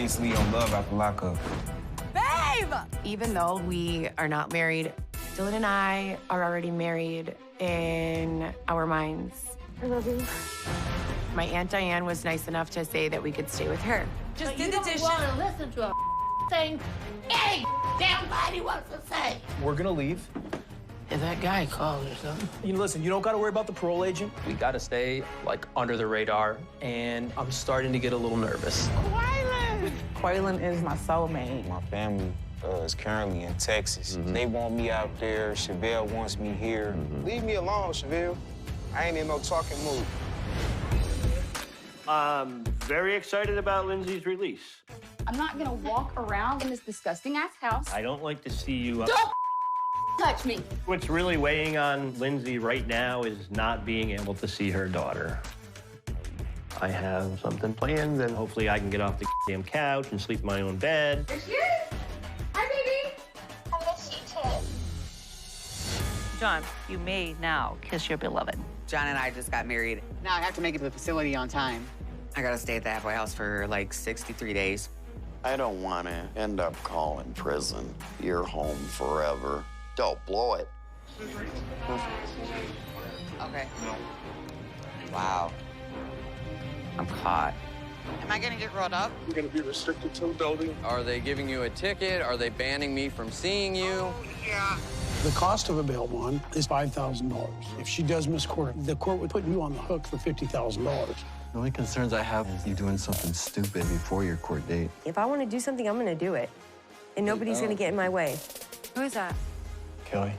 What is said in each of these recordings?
obviously on love after lockup. Babe! Even though we are not married, Dylan and I are already married in our minds. I love you. My Aunt Diane was nice enough to say that we could stay with her. Just did the dishes. You don't want to listen to a thing any damn body wants to say. We're gonna leave. If that guy calls or something. You know, listen, you don't gotta worry about the parole agent. We gotta stay, like, under the radar, and I'm starting to get a little nervous. Quaylen is my soulmate. My family is currently in Texas. They want me out there. Chevelle wants me here. Leave me alone, Chevelle. I ain't in no talking mood. I'm very excited about Lindsay's release. I'm not gonna walk around in this disgusting-ass house. I don't like to see you... Don't touch me. What's really weighing on Lindsay right now is not being able to see her daughter. I have something planned, and hopefully I can get off the damn couch and sleep in my own bed. There she is. Hi, baby. I miss you too. John, you may now kiss your beloved. John and I just got married. Now I have to make it to the facility on time. I gotta stay at the halfway house for like 63 days. I don't want to end up calling prison your home forever. Don't blow it. Okay. Wow. I'm caught. Am I gonna get rolled up? You're gonna be restricted to the building. Are they giving you a ticket? Are they banning me from seeing you? Oh, yeah. The cost of a bail bond is $5,000. If she does miss court, the court would put you on the hook for $50,000. The only concerns I have is you doing something stupid before your court date. If I want to do something, I'm going to do it. And nobody's going to get in my way. Who is that? Kelly.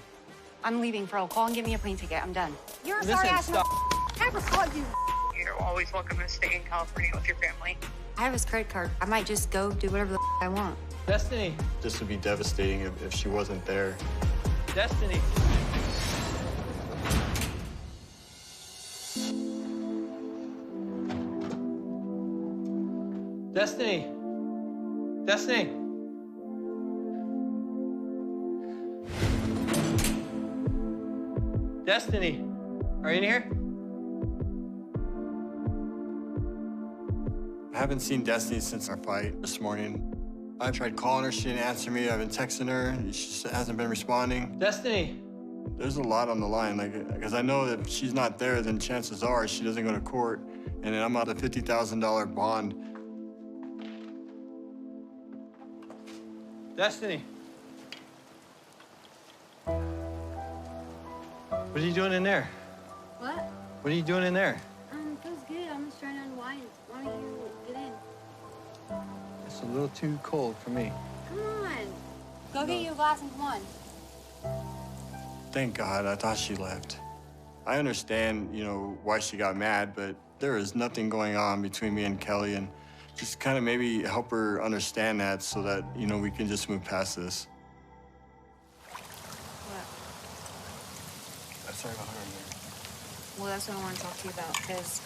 I'm leaving, bro. Call and get me a plane ticket. I'm done. You're a sorry-ass Never called you. You're always welcome to stay in California with your family. I have his credit card. I might just go do whatever the I want. Destiny. This would be devastating if she wasn't there. Destiny. Destiny. Destiny. Destiny. Are you in here? I haven't seen Destiny since our fight this morning. I've tried calling her, she didn't answer me. I've been texting her, she just hasn't been responding. Destiny. There's a lot on the line, because I know that if she's not there, then chances are she doesn't go to court, and then I'm out a $50,000 bond. Destiny. What are you doing in there? What? What are you doing in there? Feels good. I'm just trying to unwind. Why don't you get in? It's a little too cold for me. Come on. Go get you a glass and come on. Thank God, I thought she left. I understand, why she got mad, but there is nothing going on between me and Kelly, and just kind of maybe help her understand that so that, we can just move past this. What? I'm sorry about her. Well, that's what I want to talk to you about, because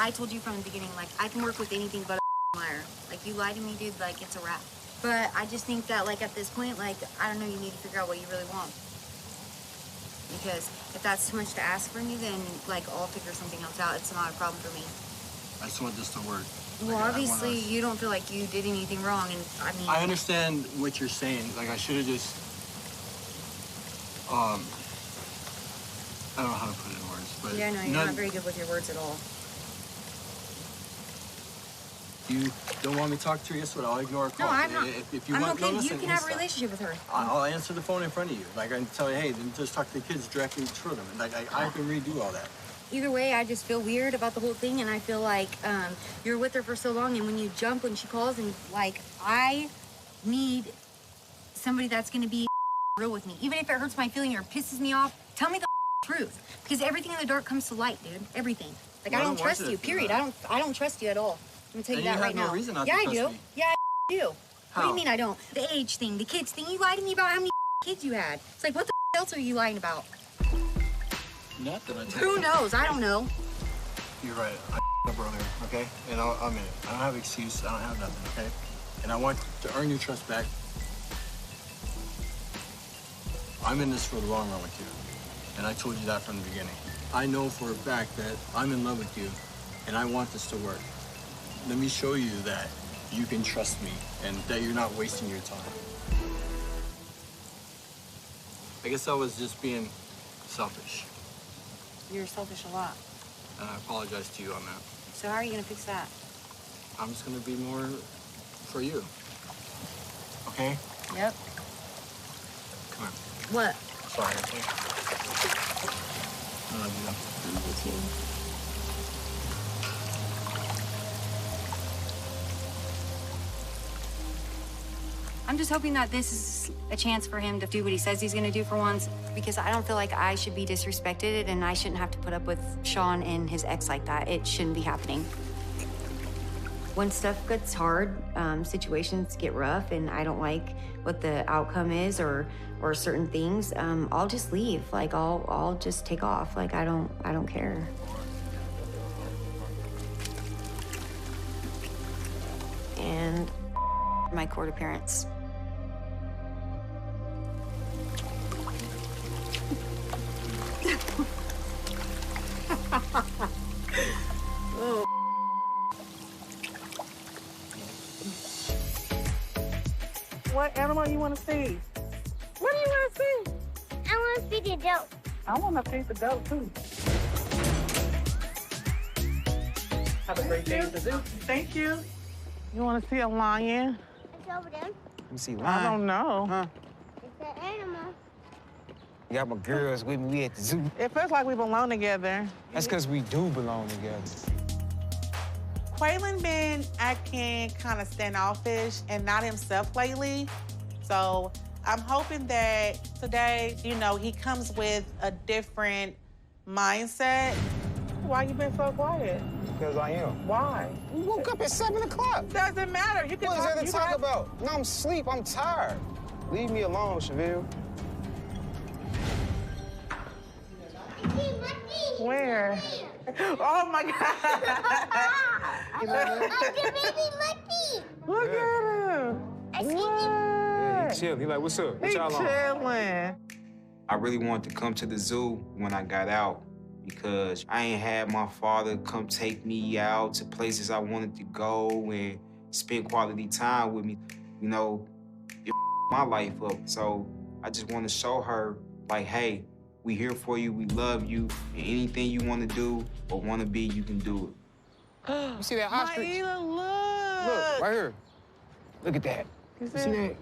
I told you from the beginning, I can work with anything but a liar. You lie to me, dude, it's a wrap. But I just think that, at this point, I don't know, you need to figure out what you really want. Because if that's too much to ask from you, then, I'll figure something else out. It's not a problem for me. I just want this to work. Well, obviously, you don't feel like you did anything wrong, and, I understand what you're saying. I should have just... I don't know how to put it in words, but... Yeah, no, you're not very good with your words at all. You don't want me to talk to her? Guess what? I'll ignore a call. No, I'm not. If you I'm want, okay. no, listen, You can have a relationship with her. I'll answer the phone in front of you. I can tell you, hey, then just talk to the kids directly through them. I can redo all that. Either way, I just feel weird about the whole thing, and I feel like you're with her for so long, and when you jump when she calls, and I need somebody that's gonna be real with me. Even if it hurts my feeling or pisses me off, tell me the truth. Because everything in the dark comes to light, dude. Everything. I don't trust you, period. I don't trust you at all. I'm gonna tell you that right now. You have no reason not yeah, to I trust do. me. Yeah, I do. How? What do you mean I don't? The age thing, the kids thing. You lied to me about how many kids you had. It's what the else are you lying about? Nothing. Who knows? I don't know. You're right. I up earlier, okay? And I'm in it. I don't have an excuse. I don't have nothing, okay? And I want to earn your trust back. I'm in this for the long run with you. And I told you that from the beginning. I know for a fact that I'm in love with you, and I want this to work. Let me show you that you can trust me and that you're not wasting your time. I guess I was just being selfish. You're selfish a lot. And I apologize to you on that. So how are you gonna fix that? I'm just gonna be more for you. Okay? Yep. Come on. What? Sorry, okay? I love you. I love you too. I'm just hoping that this is a chance for him to do what he says he's gonna do for once, because I don't feel like I should be disrespected and I shouldn't have to put up with Sean and his ex like that. It shouldn't be happening. When stuff gets hard, situations get rough, and I don't like what the outcome is or certain things, I'll just leave. Like I'll just take off. Like I don't care. And my court appearance. Oh. What animal you want to see? What do you want to see? I want to see the goat. I want to see the goat too. Have a great day at the zoo. Thank you. You want to see a lion? It's over there. Let me see, I lion. don't know. Huh? It's an animal. You got my girls with me. We at the zoo. It feels like we belong together. That's because we do belong together. Quaylen been acting kind of standoffish and not himself lately. So I'm hoping that today, you know, he comes with a different mindset. Why you been so quiet? Because I am. Why? We woke up at 7 o'clock. Doesn't matter. You can What is talk, there to talk about? No, I'm asleep. I'm tired. Leave me alone, Chevelle. Where? Oh my God! Look at him. Yeah, he chill. He like, what's up? What He y'all on? chilling. I really wanted to come to the zoo when I got out because I ain't had my father come take me out to places I wanted to go and spend quality time with me. You know, it my life up. So I just want to show her, like, hey, we here for you, we love you, and anything you want to do or want to be, you can do it. You see that ostrich? Maila, look. Look, right here. Look at that. You See that?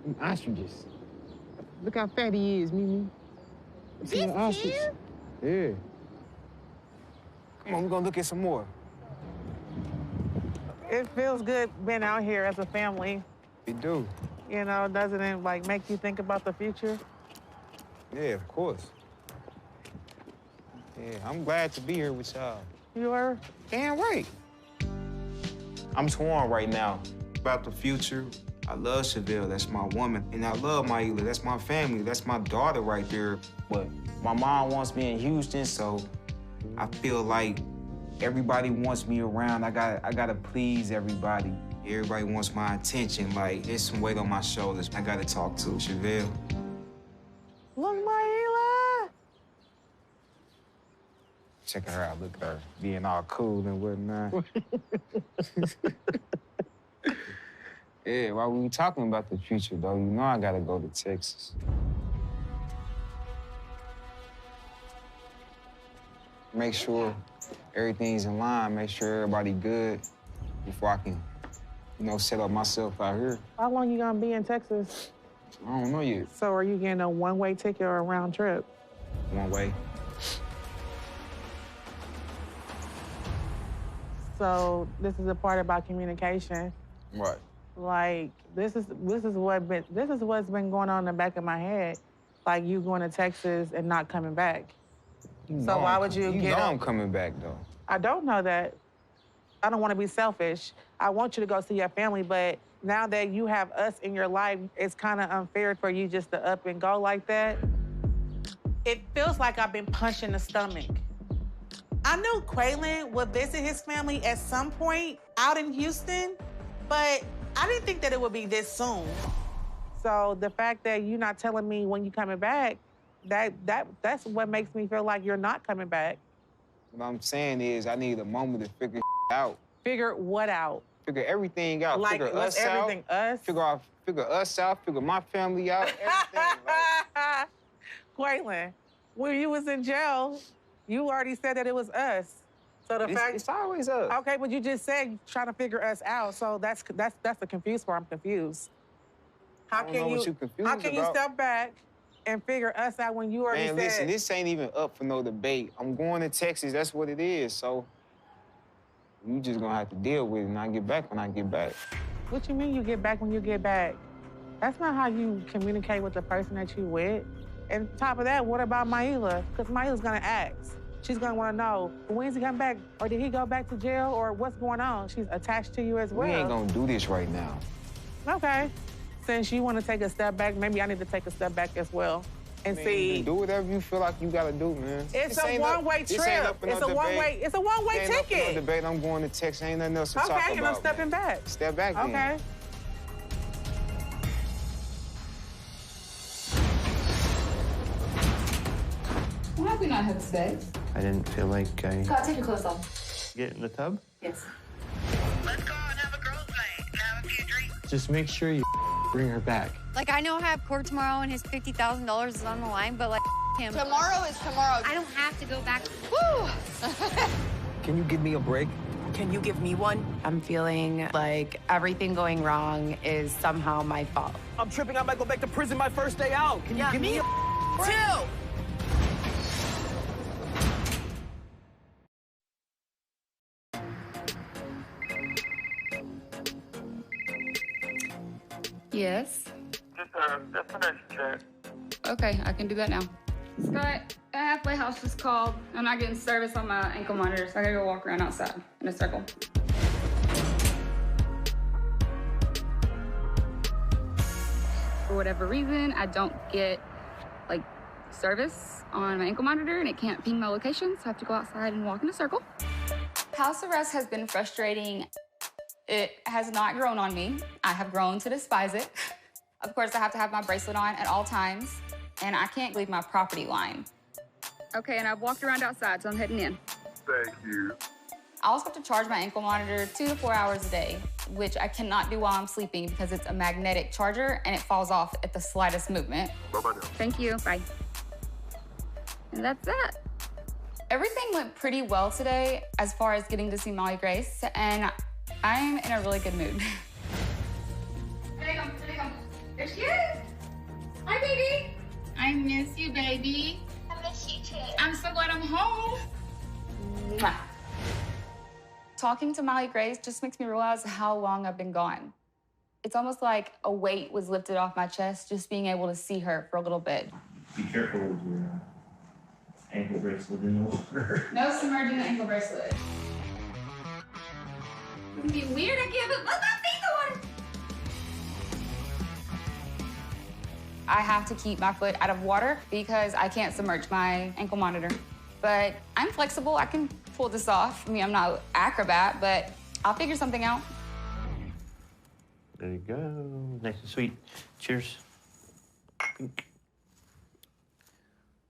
Them ostriches. Look how fat he is, Mimi. You see that ostrich? Yeah. Come on, we're gonna look at some more. It feels good being out here as a family. It do. You know, doesn't it like make you think about the future? Yeah, of course. Yeah, I'm glad to be here with y'all. You are? Damn right. I'm torn right now about the future. I love Chevelle, that's my woman. And I love Maila, that's my family, that's my daughter right there. But my mom wants me in Houston, so I feel like everybody wants me around. I gotta please everybody. Everybody wants my attention. Like, there's some weight on my shoulders. I gotta talk to Chevelle. Look, Maila. Check her out, look at her being all cool and whatnot. Yeah, while we talking about the future, though, you know I gotta go to Texas. Make sure everything's in line, make sure everybody good before I can, you know, set up myself out here. How long you gonna be in Texas? I don't know yet. So are you getting a one-way ticket or a round trip? One way. So this is a part about communication. Right. Like this is what's been going on in the back of my head. Like you going to Texas and not coming back. So why would you get? I'm coming back though. I don't know that. I don't want to be selfish. I want you to go see your family, but now that you have us in your life, it's kind of unfair for you just to up and go like that. It feels like I've been punched in the stomach. I knew Quaylen would visit his family at some point out in Houston, but I didn't think that it would be this soon. So the fact that you're not telling me when you're coming back, that's what makes me feel like you're not coming back. What I'm saying is I need a moment to figure out. Figure what out? figure everything out. Like, figure what's us everything? out. Figure us out, figure my family out, everything. Like. Quaylen, when you was in jail, you already said that it was us. So It's always us. Okay, but you just said you're trying to figure us out, so that's the confused part. I'm confused. How can you step back and figure us out when you already said? Man, listen, this ain't even up for no debate. I'm going to Texas. That's what it is. So you just gonna have to deal with it, and I get back when I get back. What you mean you get back when you get back? That's not how you communicate with the person that you with. And top of that, what about Maila? Because Maila's gonna ask. She's gonna wanna know, when's he come back? Or did he go back to jail? Or what's going on? She's attached to you as well. We ain't gonna do this right now. Okay. Since you wanna take a step back, maybe I need to take a step back as well and see. Do whatever you feel like you gotta do, man. It's a one-way trip. It's a one-way ticket. No debate. I'm going to Texas. Ain't nothing else to talk about. Okay, and I'm stepping back. Step back then. Okay. Why have we not had sex? I didn't feel like I... Scott, take your clothes off. Get in the tub? Yes. Just make sure you bring her back. Like, I know I have court tomorrow and his $50,000 is on the line, but like, him. Tomorrow is tomorrow. I don't have to go back. Woo! Can you give me a break? Can you give me one? I'm feeling like everything going wrong is somehow my fault. I'm tripping. I might go back to prison my first day out. Can you give me a break? Too. Yes. Just a nice check. Okay, I can do that now. Scott, a halfway house just called. I'm not getting service on my ankle monitor, so I gotta go walk around outside in a circle. For whatever reason, I don't get, like, service on my ankle monitor, and it can't ping my location, so I have to go outside and walk in a circle. House arrest has been frustrating. It has not grown on me. I have grown to despise it. Of course, I have to have my bracelet on at all times, and I can't leave my property line. Okay, and I've walked around outside, so I'm heading in. Thank you. I also have to charge my ankle monitor 2 to 4 hours a day, which I cannot do while I'm sleeping because it's a magnetic charger and it falls off at the slightest movement. Bye-bye now. Thank you, bye. And that's that. Everything went pretty well today as far as getting to see Molly Grace, and I'm in a really good mood. There you go, there you go. There she is. Hi, baby. I miss you, baby. I miss you too. I'm so glad I'm home. Mwah. Talking to Molly Grace just makes me realize how long I've been gone. It's almost like a weight was lifted off my chest just being able to see her for a little bit. Be careful with your ankle bracelet in the water. No submerging the ankle bracelet. It would be weird again, but let's not see the water. I have to keep my foot out of water because I can't submerge my ankle monitor. But I'm flexible. I can pull this off. I mean, I'm not an acrobat, but I'll figure something out. There you go. Nice and sweet. Cheers.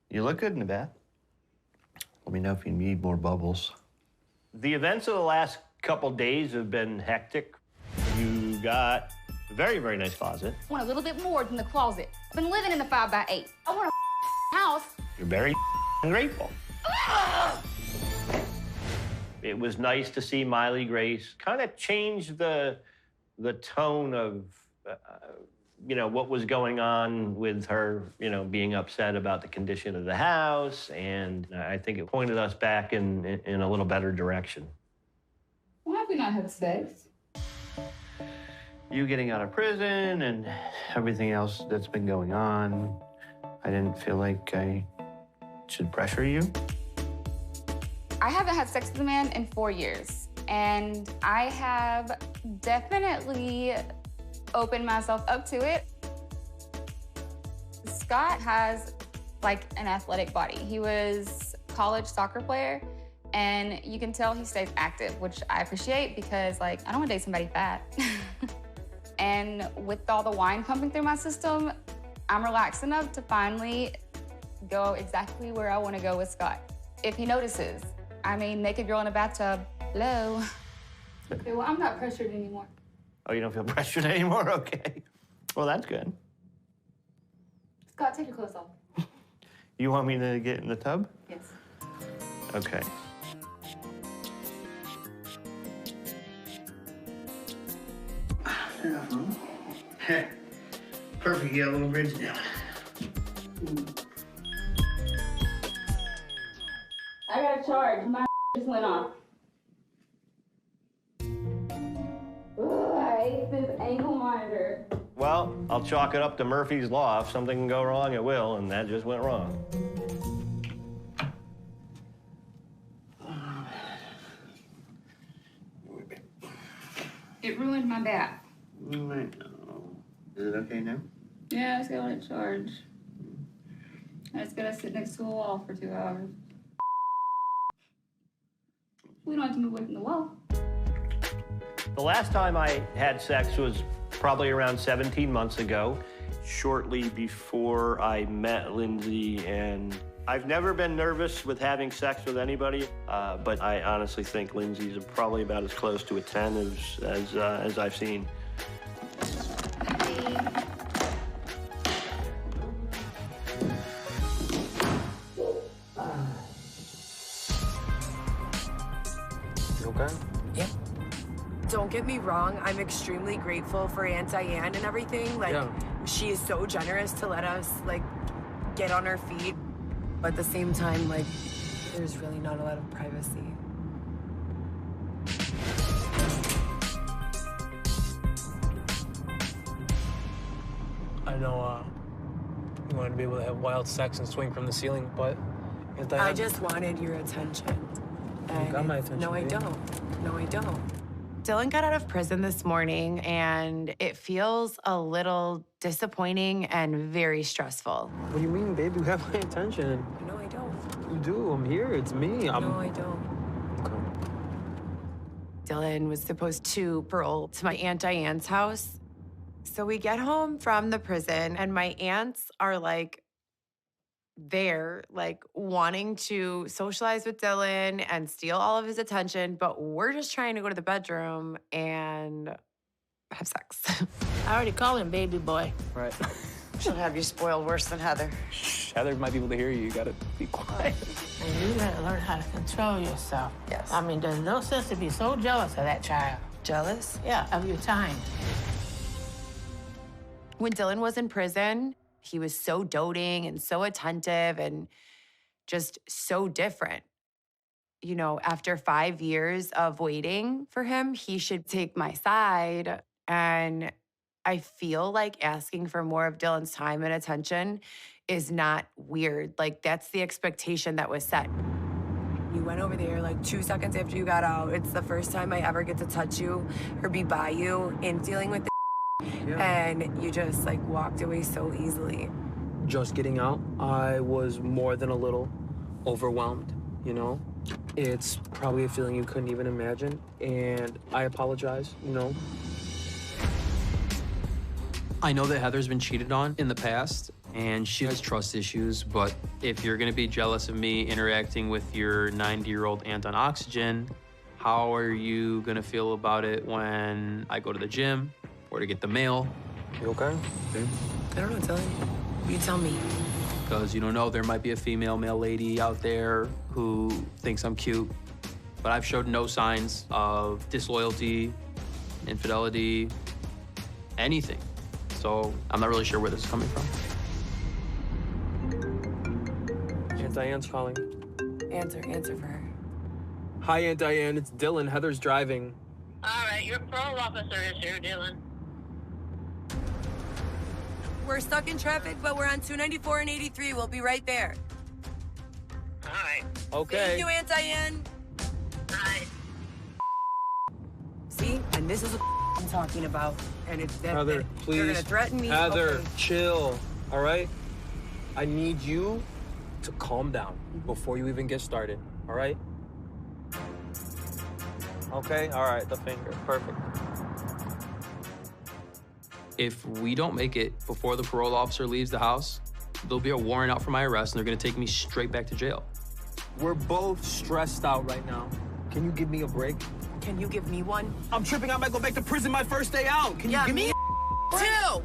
You look good in the bath. Let me know if you need more bubbles. The events of the last couple days have been hectic. You got a very, very nice closet. I want a little bit more than the closet. I've been living in the 5x8. I want a house. You're very grateful. It was nice to see Miley Grace kind of change the tone of, what was going on with her, being upset about the condition of the house. And I think it pointed us back in a little better direction. Why have we not had sex? You getting out of prison and everything else that's been going on, I didn't feel like I should pressure you. I haven't had sex with a man in 4 years, and I have definitely opened myself up to it. Scott has like an athletic body. He was a college soccer player, and you can tell he stays active, which I appreciate because I don't want to date somebody fat. And with all the wine pumping through my system, I'm relaxed enough to finally go exactly where I want to go with Scott. If he notices, I mean, naked girl in a bathtub, hello. Okay, well, I'm not pressured anymore. Oh, you don't feel pressured anymore? Okay. Well, that's good. Scott, take your clothes off. You want me to get in the tub? Yes. Okay. Perfect, you got a little bridge down. I got a charge. My just went off. Ugh, I hate this ankle monitor. Well, I'll chalk it up to Murphy's Law. If something can go wrong, it will, and that just went wrong. It ruined my back. Right. Is it okay now? Yeah, I just got a charge. I just gotta sit next to a wall for 2 hours. We don't have to move away from the wall. The last time I had sex was probably around 17 months ago, shortly before I met Lindsay, and I've never been nervous with having sex with anybody, but I honestly think Lindsay's probably about as close to a 10 as I've seen. Okay? Yeah. Don't get me wrong, I'm extremely grateful for Aunt Diane and everything. Like, she is so generous to let us, like, get on our feet. But at the same time, like, there's really not a lot of privacy. I know, you wanted to be able to have wild sex and swing from the ceiling, but... I just wanted your attention. You got my attention. No, I don't. No, I don't. Dylan got out of prison this morning, and it feels a little disappointing and very stressful. What do you mean, babe? You have my attention. No, I don't. You do. I'm here. It's me. No, I don't. Okay. Dylan was supposed to parole to my Aunt Diane's house. So we get home from the prison, and my aunts are like, there, like, wanting to socialize with Dylan and steal all of his attention, but we're just trying to go to the bedroom and have sex. I already called him baby boy. Right. She'll have you spoiled worse than Heather. Shh, Heather might be able to hear you. You gotta be quiet. And you gotta learn how to control yourself. Yes. I mean, there's no sense to be so jealous of that child. Jealous? Yeah, of your time. When Dylan was in prison, he was so doting and so attentive and just so different. You know, after 5 years of waiting for him, he should take my side. And I feel like asking for more of Dylan's time and attention is not weird. Like, that's the expectation that was set. You went over there like 2 seconds after you got out. It's the first time I ever get to touch you or be by you in dealing with the and you just like walked away so easily. Just getting out, I was more than a little overwhelmed, you know? It's probably a feeling you couldn't even imagine, and I apologize, you know? I know that Heather's been cheated on in the past, and she has trust issues, but if you're gonna be jealous of me interacting with your 90-year-old aunt on oxygen, how are you gonna feel about it when I go to the gym or to get the mail? You okay? I don't know, Dylan. You tell me. Because you don't know, there might be a female male lady out there who thinks I'm cute, but I've showed no signs of disloyalty, infidelity, anything. So I'm not really sure where this is coming from. Aunt Diane's calling. Answer for her. Hi, Aunt Diane. It's Dylan. Heather's driving. All right, your parole officer is here, Dylan. We're stuck in traffic, but we're on 294 and 83. We'll be right there. All right. Okay. Thank you, Aunt Diane. Bye. See? And this is what I'm talking about. And if that, Heather, please. They're gonna threaten me. Heather, okay. chill, all right? I need you to calm down before you even get started, all right? Okay, all right, the finger, perfect. If we don't make it before the parole officer leaves the house, there'll be a warrant out for my arrest, and they're gonna take me straight back to jail. We're both stressed out right now. Can you give me a break? Can you give me one? I'm tripping. I might go back to prison my first day out. Can you give me two?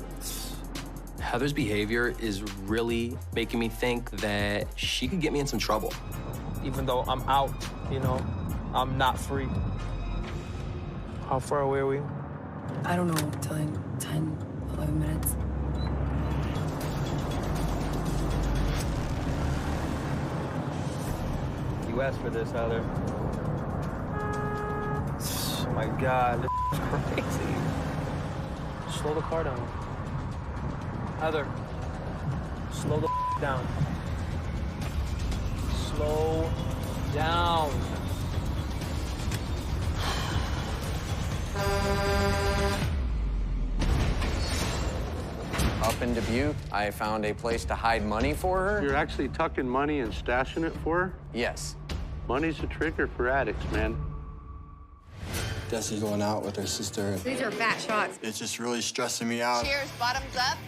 Heather's behavior is really making me think that she could get me in some trouble. Even though I'm out, you know, I'm not free. How far away are we? I don't know, till like 10, 11 minutes. You asked for this, Heather. Oh my God, this is crazy. Slow the car down. Heather, slow the down. Slow down. Up in Dubuque, I found a place to hide money for her. You're actually tucking money and stashing it for her? Yes. Money's a trigger for addicts, man. Desi's going out with her sister. These are fat shots. It's just really stressing me out. Cheers, bottoms up.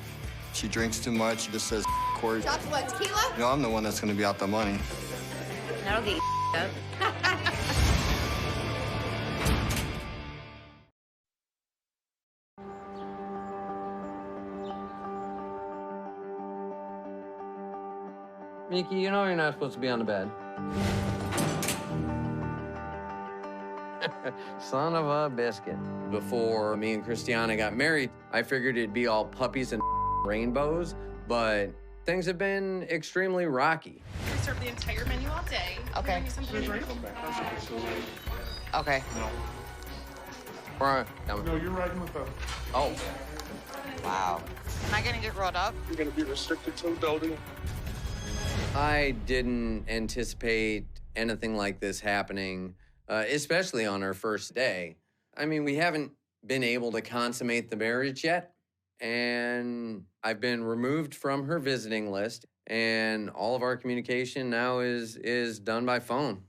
She drinks too much. She just says, Corey. Shots what, tequila? You know, I'm the one that's going to be out the money. That'll get you up. Mickey, you know you're not supposed to be on the bed. Son of a biscuit. Before me and Christiana got married, I figured it'd be all puppies and rainbows, but things have been extremely rocky. We serve the entire menu all day. Okay. Okay. No, you're riding with us. Oh. Wow. Am I gonna get rolled up? You're gonna be restricted to the building. I didn't anticipate anything like this happening, especially on our first day. I mean, we haven't been able to consummate the marriage yet, and I've been removed from her visiting list, and all of our communication now is done by phone.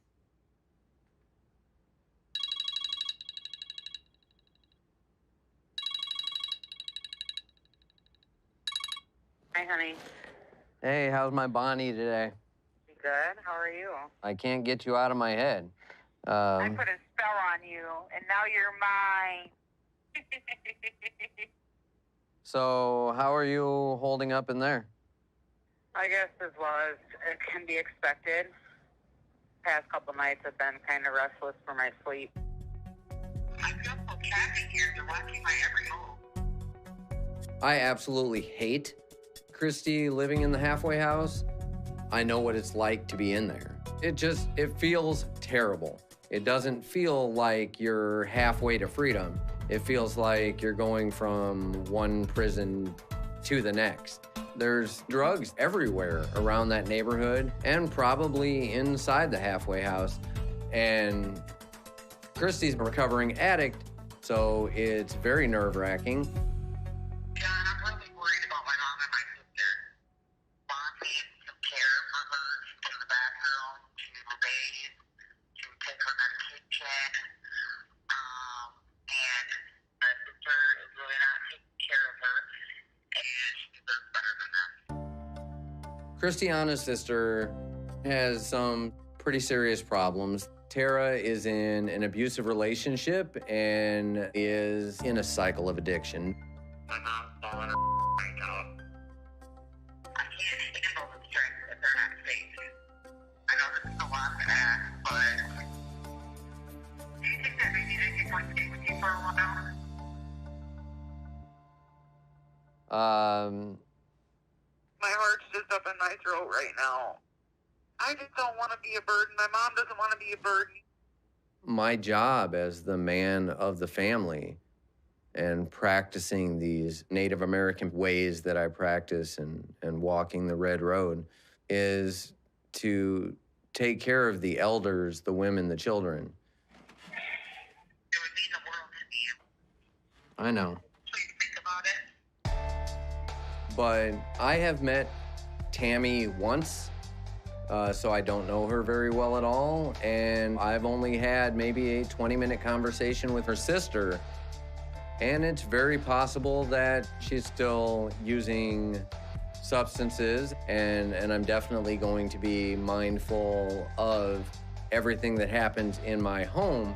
Hi, honey. Hey, how's my Bonnie today? Good. How are you? I can't get you out of my head. I put a spell on you, and now you're mine. So, how are you holding up in there? I guess as well as it can be expected. Past couple nights have been kind of restless for my sleep. I feel so trapped in here. They're watching my every move. I absolutely hate Christy living in the halfway house. I know what it's like to be in there. It feels terrible. It doesn't feel like you're halfway to freedom. It feels like you're going from one prison to the next. There's drugs everywhere around that neighborhood and probably inside the halfway house. And Christy's a recovering addict, so it's very nerve-wracking. Christiana's sister has some pretty serious problems. Tara is in an abusive relationship and is in a cycle of addiction. My mom's falling her out. I can't handle the stress if they're not safe. I know this is a lot to ask, but do you think that maybe they could come stay with you for a while? My heart's just up in my throat right now. I just don't want to be a burden. My mom doesn't want to be a burden. My job as the man of the family and practicing these Native American ways that I practice and walking the red road is to take care of the elders, the women, the children. It would mean the world to me. I know. Please think about it. But I have met Tammy once, so I don't know her very well at all. And I've only had maybe a 20-minute conversation with her sister. And it's very possible that she's still using substances. And I'm definitely going to be mindful of everything that happens in my home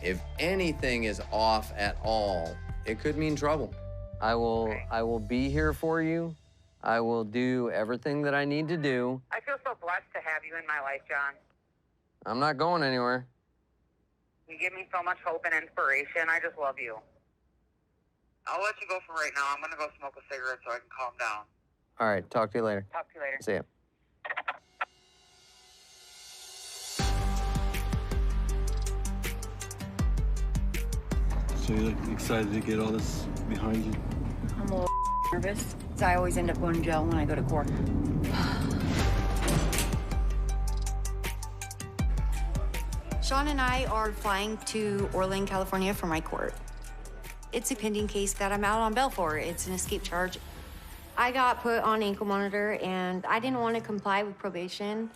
If anything is off at all, it could mean trouble. I will be here for you. I will do everything that I need to do. I feel so blessed to have you in my life, John. I'm not going anywhere. You give me so much hope and inspiration. I just love you. I'll let you go for right now. I'm going to go smoke a cigarette so I can calm down. All right, talk to you later. Talk to you later. See ya. So you're like excited to get all this behind you? I'm a little nervous. I always end up going to jail when I go to court. Sean and I are flying to Orland, California for my court. It's a pending case that I'm out on bail for. It's an escape charge. I got put on ankle monitor and I didn't want to comply with probation.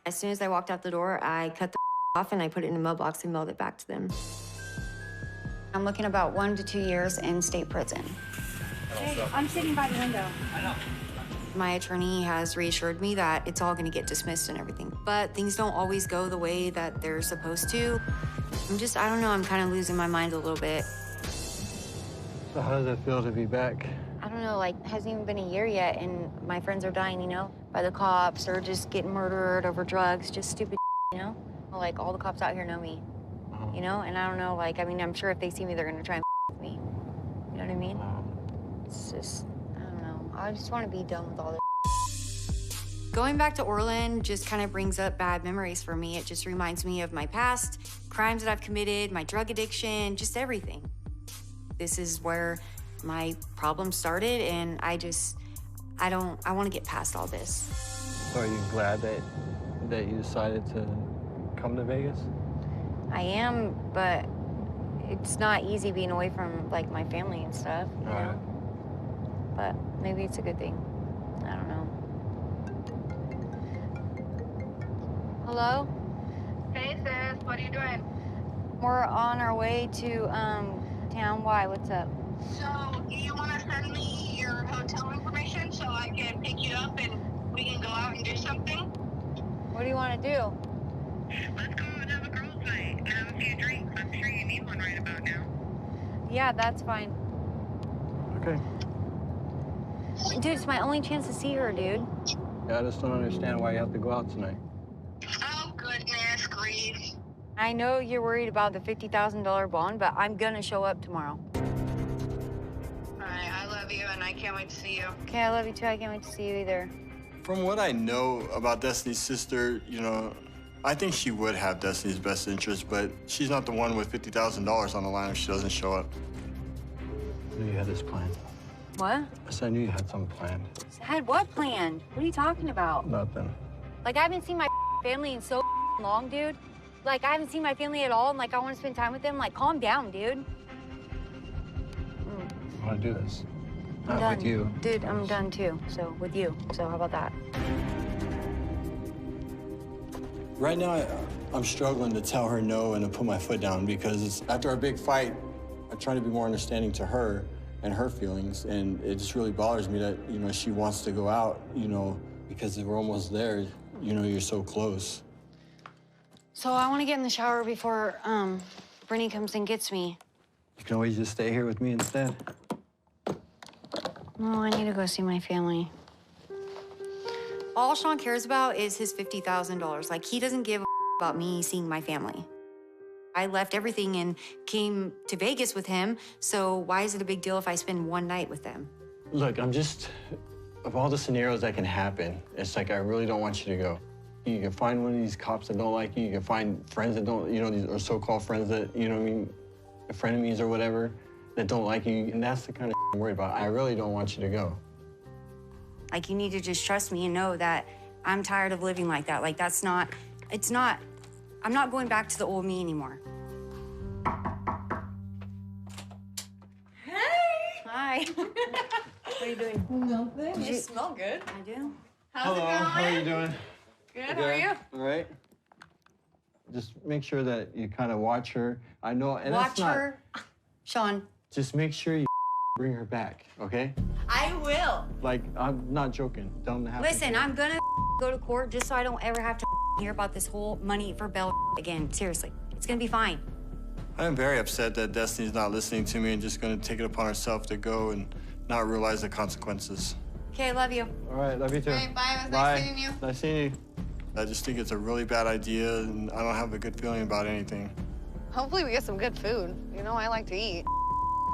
As soon as I walked out the door, I cut the off and I put it in a mailbox and mailed it back to them. I'm looking about 1 to 2 years in state prison. Hey, I'm sitting by the window. I know. My attorney has reassured me that it's all gonna get dismissed and everything, but things don't always go the way that they're supposed to. I don't know, I'm kind of losing my mind a little bit. So how does it feel to be back? I don't know, like, it hasn't even been a year yet, and my friends are dying, you know, by the cops or just getting murdered over drugs, just stupid, you know? Like, all the cops out here know me, you know? And I don't know, like, I mean, I'm sure if they see me, they're gonna try and with me. You know what I mean? It's just, I don't know. I just want to be done with all this. Going back to Orland just kind of brings up bad memories for me. It just reminds me of my past, crimes that I've committed, my drug addiction, just everything. This is where my problem started, and I want to get past all this. So are you glad that you decided to come to Vegas? I am, but it's not easy being away from, like, my family and stuff, you know? But maybe it's a good thing. I don't know. Hello? Hey, sis, what are you doing? We're on our way to town. Why? What's up? So, do you want to send me your hotel information so I can pick you up and we can go out and do something? What do you want to do? Let's go and have a girls' night and have a few drinks. I'm sure you need one right about now. Yeah, that's fine. Okay. Dude, it's my only chance to see her, dude. Yeah, I just don't understand why you have to go out tonight. Oh, goodness grief. I know you're worried about the $50,000 bond, but I'm gonna show up tomorrow. All right, I love you, and I can't wait to see you. Okay, I love you too. I can't wait to see you either. From what I know about Destiny's sister, you know, I think she would have Destiny's best interest, but she's not the one with $50,000 on the line if she doesn't show up. I knew you had this planned. What? I said I knew you had something planned. Had what planned? What are you talking about? Nothing. Like, I haven't seen my family in so long, dude. Like, I haven't seen my family at all, and, like, I want to spend time with them. Like, calm down, dude. I want to do this. I'm Not done. with you. Dude, I'm done, too. So, with you. So, how about that? Right now, I'm struggling to tell her no and to put my foot down because after our big fight, I try to be more understanding to her and her feelings, and it just really bothers me that, you know, she wants to go out, you know, because we're almost there, you know, you're so close. So, I want to get in the shower before, Brittany comes and gets me. You can always just stay here with me instead. No, I need to go see my family. All Sean cares about is his $50,000. Like, he doesn't give a about me seeing my family. I left everything and came to Vegas with him, so why is it a big deal if I spend one night with them? Look, of all the scenarios that can happen, it's like I really don't want you to go. You can find one of these cops that don't like you. You can find friends that don't, you know, these or so-called friends that, you know what I mean, frenemies or whatever, that don't like you. And that's the kind of I'm worried about. I really don't want you to go. Like, you need to just trust me and know that I'm tired of living like that. Like, I'm not going back to the old me anymore. Hey! Hi. What are you doing? Nothing. You smell good. I do. How's it going? How are you doing? Good, how are you? All right. Just make sure that you kind of watch her. I know, and Watch that's not, her. Sean. Just make sure you bring her back, okay? I will. Like, I'm not joking. Don't have to. Listen, I'm gonna go to court just so I don't ever have to hear about this whole money for bail again. Seriously, it's gonna be fine. I'm very upset that Destiny's not listening to me and just gonna take it upon herself to go and not realize the consequences. Okay, love you. All right, love you too. All right, bye. It was nice seeing you. Nice seeing you. I just think it's a really bad idea, and I don't have a good feeling about anything. Hopefully we get some good food. You know, I like to eat.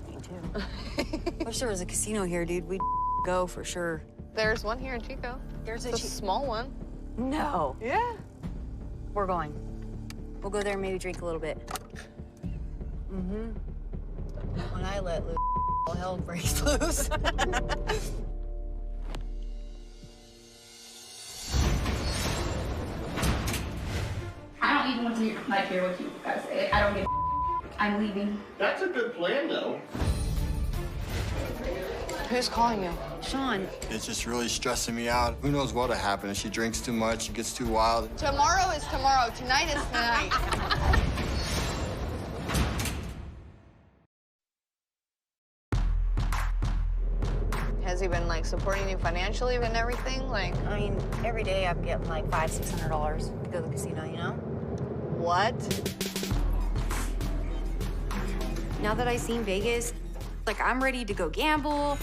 Me too. Wish there was a casino here, dude. We'd go for sure. There's one here in Chico. There's a small one. No. Yeah. We're going. We'll go there and maybe drink a little bit. Mm-hmm. When I let loose, all hell breaks loose. I don't even want to be like here with you guys. I don't give I'm leaving. That's a good plan, though. Who's calling you? Sean. It's just really stressing me out. Who knows what'll happen if she drinks too much, she gets too wild. Tomorrow is tomorrow. Tonight is tonight. Has he been like supporting you financially and everything? Like, I mean, every day I'm getting like $500-600 to go to the casino, you know? what? Now that I've seen Vegas, like I'm ready to go gamble.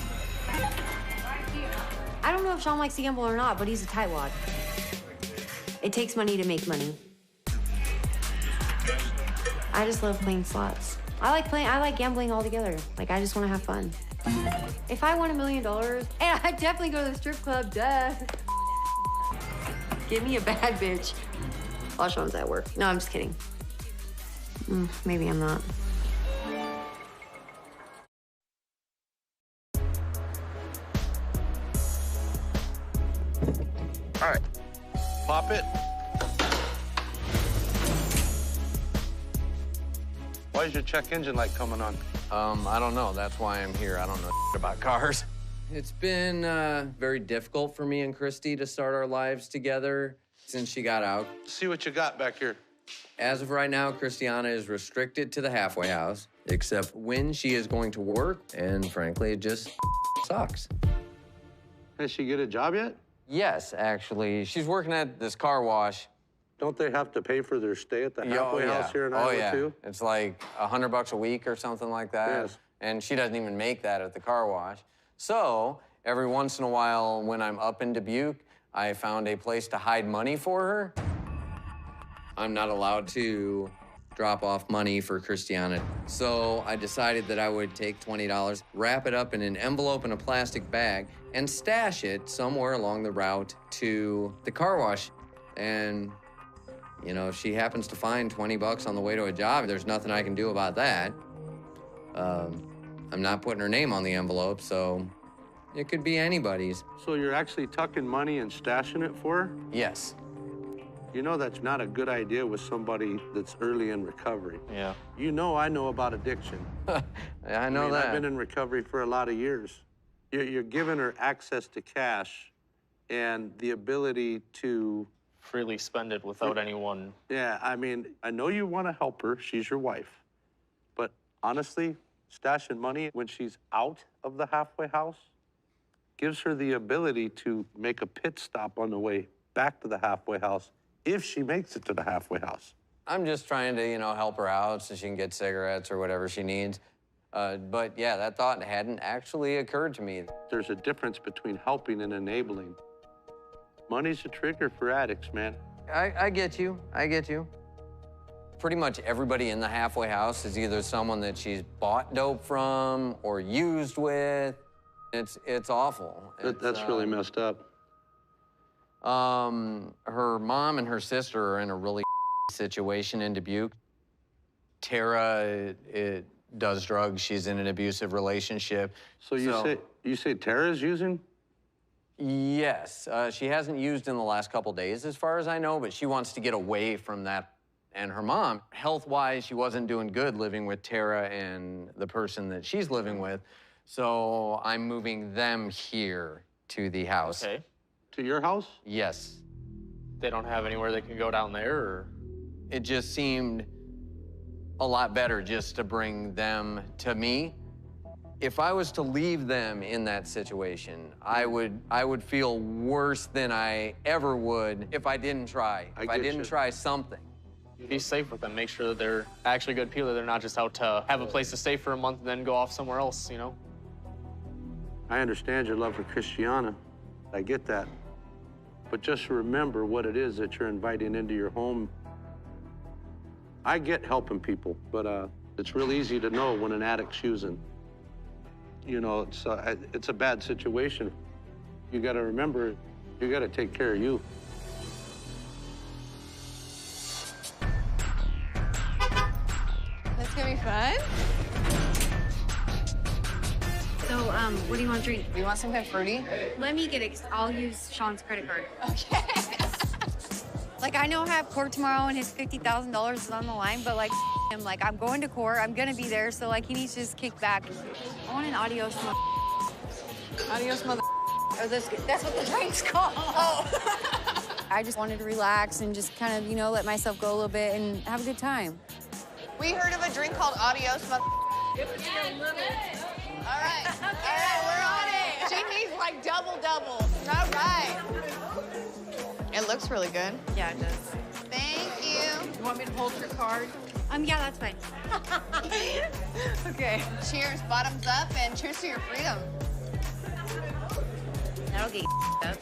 I don't know if Sean likes to gamble or not, but he's a tightwad. It takes money to make money. I just love playing slots. I like gambling altogether. Like, I just want to have fun. If I won $1 million, and I'd definitely go to the strip club, duh. Give me a bad bitch. While Sean's at work. No, I'm just kidding. Maybe I'm not. All right, pop it. Why is your check engine light coming on? I don't know. That's why I'm here. I don't know about cars. It's been very difficult for me and Christy to start our lives together since she got out. See what you got back here. As of right now, Christiana is restricted to the halfway house, except when she is going to work, and frankly, it just sucks. Has she get a job yet? Yes, actually. She's working at this car wash. Don't they have to pay for their stay at the halfway house here in Iowa, too? It's like $100 a week or something like that. Yes. And she doesn't even make that at the car wash. So every once in a while, when I'm up in Dubuque, I found a place to hide money for her. I'm not allowed to drop off money for Christiana. So I decided that I would take $20, wrap it up in an envelope in a plastic bag, and stash it somewhere along the route to the car wash. And, you know, if she happens to find $20 on the way to a job, there's nothing I can do about that. I'm not putting her name on the envelope, so it could be anybody's. So you're actually tucking money and stashing it for her? Yes. You know that's not a good idea with somebody that's early in recovery. Yeah. You know I know about addiction. I know that. I've been in recovery for a lot of years. You're giving her access to cash and the ability to freely spend it without anyone. Yeah, I mean, I know you want to help her. She's your wife. But honestly, stashing money when she's out of the halfway house gives her the ability to make a pit stop on the way back to the halfway house if she makes it to the halfway house. I'm just trying to, you know, help her out so she can get cigarettes or whatever she needs. But yeah, that thought hadn't actually occurred to me. There's a difference between helping and enabling. Money's a trigger for addicts, man. I get you. I get you. Pretty much everybody in the halfway house is either someone that she's bought dope from or used with. It's awful. That's really messed up. Her mom and her sister are in a really situation in Dubuque. Tara does drugs. She's in an abusive relationship. So you say Tara's using? Yes. She hasn't used in the last couple days, as far as I know, but she wants to get away from that. And her mom, health-wise, she wasn't doing good living with Tara and the person that she's living with. So I'm moving them here to the house. Okay. To your house? Yes. They don't have anywhere they can go down there, or? It just seemed a lot better just to bring them to me. If I was to leave them in that situation, I would feel worse than I ever would if I didn't try. If I didn't try something. Be safe with them. Make sure that they're actually good people, that they're not just out to have a place to stay for a month and then go off somewhere else, you know? I understand your love for Christiana. I get that. But just remember what it is that you're inviting into your home. I get helping people, but it's real easy to know when an addict's using. You know, it's a bad situation. You got to remember, you got to take care of you. That's gonna be fun. So, what do you want to drink? Do you want something fruity? Let me get it. I'll use Sean's credit card. Okay. Like, I know I have court tomorrow and his $50,000 is on the line, but like, him, like, I'm going to court. I'm gonna be there, so like, he needs to just kick back. I want an adios, Adios, mother. Oh, that's what the drink's called. Oh. I just wanted to relax and just kind of, you know, let myself go a little bit and have a good time. We heard of a drink called adios, mother. All right, we're on it. She needs like double. All right. It looks really good. Yeah, it does. Thank you. You want me to hold your card? Yeah, that's fine. Okay. Cheers, bottoms up, and cheers to your freedom. That'll get you up.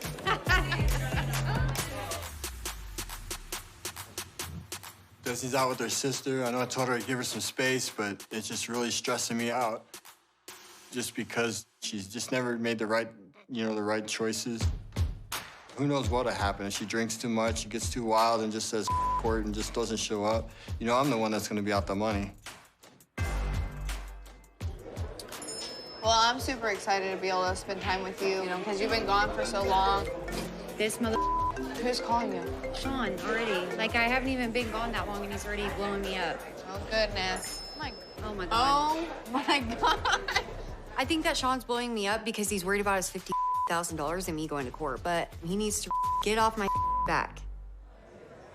Justine's out with her sister. I know I told her I'd give her some space, but it's just really stressing me out. Just because she's just never made the right choices. Who knows what'll happen if she drinks too much, she gets too wild and just says court and just doesn't show up. You know, I'm the one that's gonna be out the money. Well, I'm super excited to be able to spend time with you, because you've been gone for so long. This mother... Who's calling you? Sean, already. Like, I haven't even been gone that long and he's already blowing me up. Oh, goodness. Oh, my God. Oh, my God. I think that Sean's blowing me up because he's worried about his $50,000 and me going to court, but he needs to get off my back.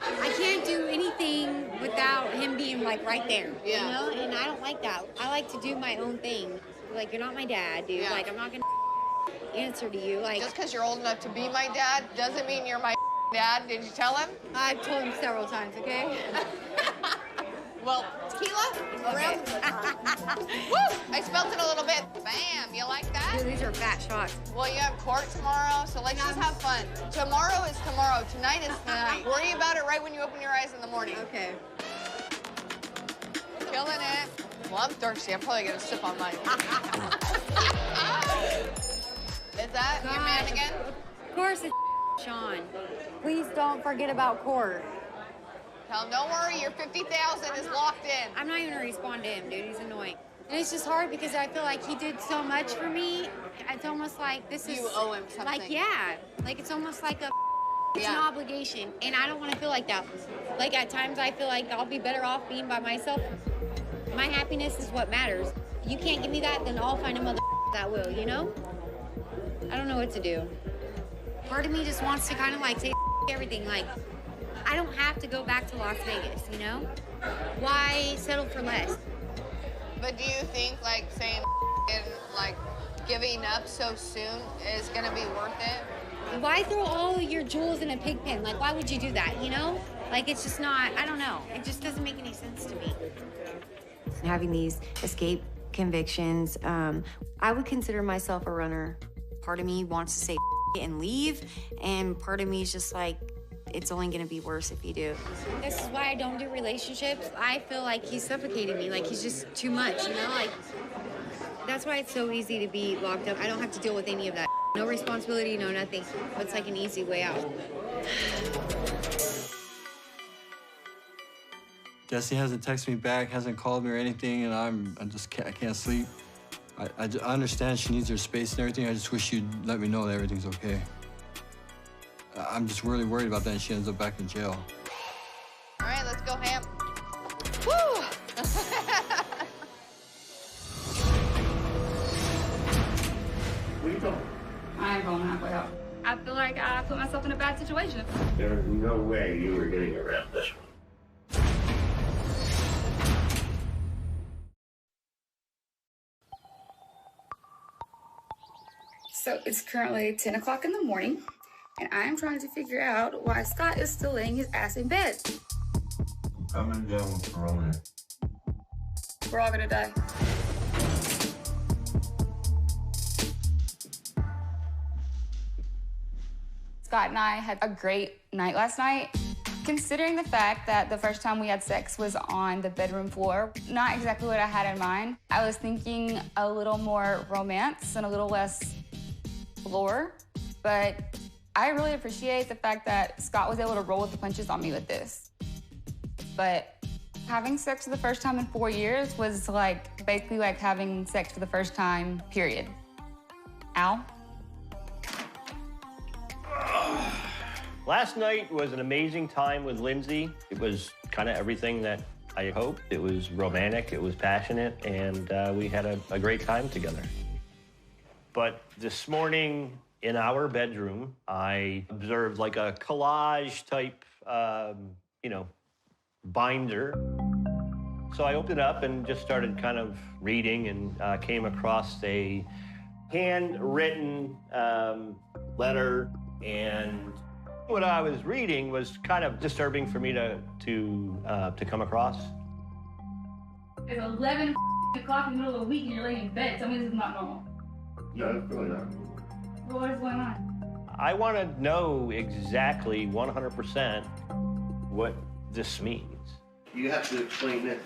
I can't do anything without him being, like, right there, you know? And I don't like that. I like to do my own thing. Like, you're not my dad, dude. Yeah. Like, I'm not gonna answer to you. Like, just because you're old enough to be my dad doesn't mean you're my dad. Did you tell him? I've told him several times, okay? Well, tequila? Okay. Woo! I spelt it a little bit. Bam! You like that? Dude, these are fat shots. Well, you have court tomorrow, so let's just have fun. Tomorrow is tomorrow. Tonight is tonight. Worry about it right when you open your eyes in the morning. Okay. Killing it. Well, I'm thirsty. I'm probably gonna sip on mine. Is that your man again? Of course it's Sean. Please don't forget about court. Tell him, don't worry, your $50,000 is locked in. I'm not even gonna respond to him, dude. He's annoying. And it's just hard because I feel like he did so much for me. It's almost like this is... You owe him something. Like, yeah. Like, it's almost like a... It's an obligation, and I don't want to feel like that. Like, at times I feel like I'll be better off being by myself. My happiness is what matters. If you can't give me that, then I'll find a mother that will, you know? I don't know what to do. Part of me just wants to kind of like say everything. Like, I don't have to go back to Las Vegas, you know? Why settle for less? But do you think like saying and like giving up so soon is gonna be worth it? Why throw all your jewels in a pig pen? Like, why would you do that, you know? Like, it's just not, I don't know. It just doesn't make any sense to me. Having these escape convictions, I would consider myself a runner. Part of me wants to say and leave, and part of me is just like, it's only gonna be worse if you do. This is why I don't do relationships. I feel like he's suffocating me, like he's just too much, you know? Like, that's why it's so easy to be locked up. I don't have to deal with any of that. No responsibility, no nothing. It's like an easy way out. Justine hasn't texted me back, hasn't called me or anything, and I can't sleep. I understand she needs her space and everything. I just wish you'd let me know that everything's okay. I'm just really worried about that and she ends up back in jail. All right, let's go ham. Woo! Where you going? I ain't going halfway out. I feel like I put myself in a bad situation. There's no way you were getting around this one. So it's currently 10 o'clock in the morning, and I am trying to figure out why Scott is still laying his ass in bed. coming down with Corona. We're all gonna die. Scott and I had a great night last night. Considering the fact that the first time we had sex was on the bedroom floor, not exactly what I had in mind. I was thinking a little more romance and a little less lore, but I really appreciate the fact that Scott was able to roll with the punches on me with this. But having sex for the first time in 4 years was like basically like having sex for the first time, period. Al? Last night was an amazing time with Lindsay. It was kind of everything that I hoped. It was romantic, it was passionate, and we had a great time together. But this morning in our bedroom, I observed like a collage type, binder. So I opened it up and just started kind of reading and came across a handwritten letter, and what I was reading was kind of disturbing for me to come across. It's 11 o'clock in the middle of the week and you're laying in bed. Tell me this is not normal. No, it's going on. Well, what is going on? I want to know exactly 100% what this means. You have to explain this.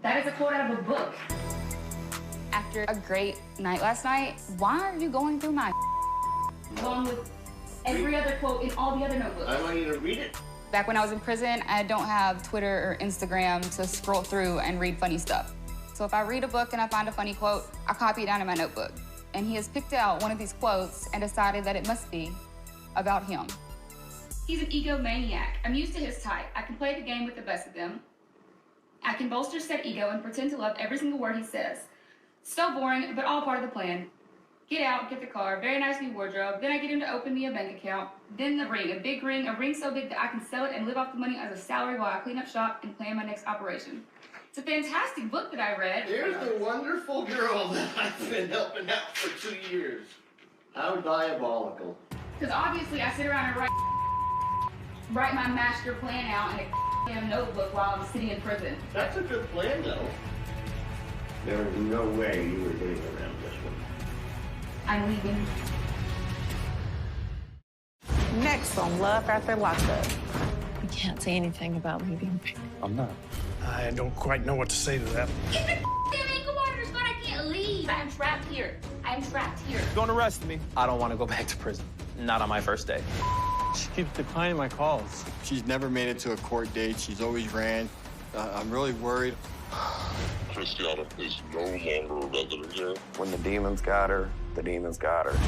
That is a quote out of a book. After a great night last night, why are you going through my along with every other quote in all the other notebooks? I want you to read it. Back when I was in prison, I don't have Twitter or Instagram to scroll through and read funny stuff. So if I read a book and I find a funny quote, I copy it down in my notebook. And he has picked out one of these quotes and decided that it must be about him. He's an egomaniac. I'm used to his type. I can play the game with the best of them. I can bolster said ego and pretend to love every single word he says. So boring, but all part of the plan. Get out, get the car, very nice new wardrobe. Then I get him to open me a bank account. Then the ring, a big ring, a ring so big that I can sell it and live off the money as a salary while I clean up shop and plan my next operation. It's a fantastic book that I read. Here's the wonderful girl that I've been helping out for 2 years. How diabolical. Because obviously I sit around and write my master plan out in a damn notebook while I'm sitting in prison. That's a good plan, though. There was no way you were getting around this one. I'm leaving. Next on Love After Lockup. You can't say anything about leaving. I'm not. I don't quite know what to say to that. Get the damn ankle monitors, but I can't leave. I am trapped here. I am trapped here. Don't arrest me. I don't want to go back to prison. Not on my first day. She keeps declining my calls. She's never made it to a court date. She's always ran. I'm really worried. Christiana is no longer a resident here. When the demons got her, the demons got her.